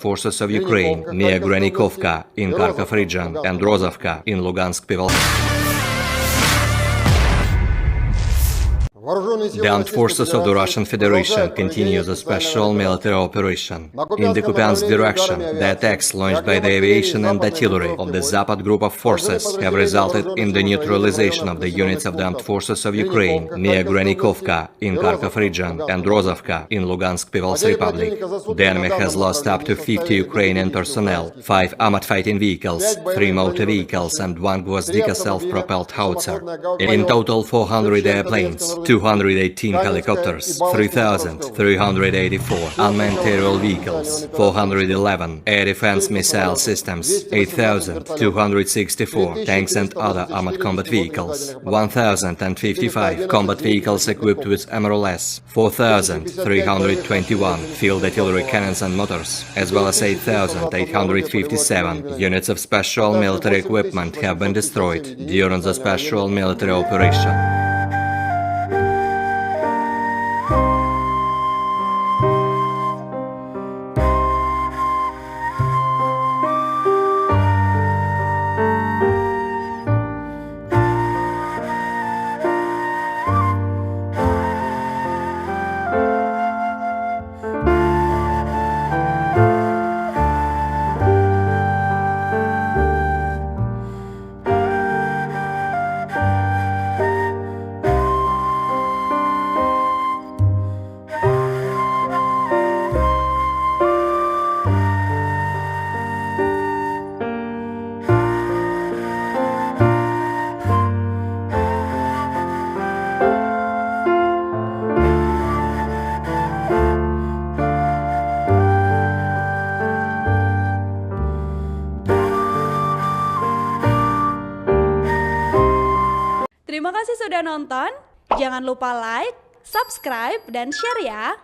Forces of Ukraine near Gryanikovka in Kharkov region and Rozovka in Lugansk. The armed forces of the Russian Federation continue the special military operation. In the Kupyansk direction, the attacks launched by the aviation and artillery of the Zapad Group of Forces have resulted in the neutralisation of the units of the armed forces of Ukraine near Gryanikovka in Kharkov region and Rozovka in Lugansk People's Republic. The enemy has lost up to 50 Ukrainian personnel, 5 armored fighting vehicles, 3 motor vehicles and 1 Gvozdika self-propelled howitzer. In total 400 airplanes, 218 helicopters, 3,384 unmanned aerial vehicles, 411 air defense missile systems, 8,264 tanks and other armored combat vehicles, 1,055 combat vehicles equipped with MRLS, 4,321 field artillery cannons and motors, as well as 8,857 units of special military equipment have been destroyed during the special military operation. Terima kasih sudah nonton, jangan lupa like, subscribe, dan share ya!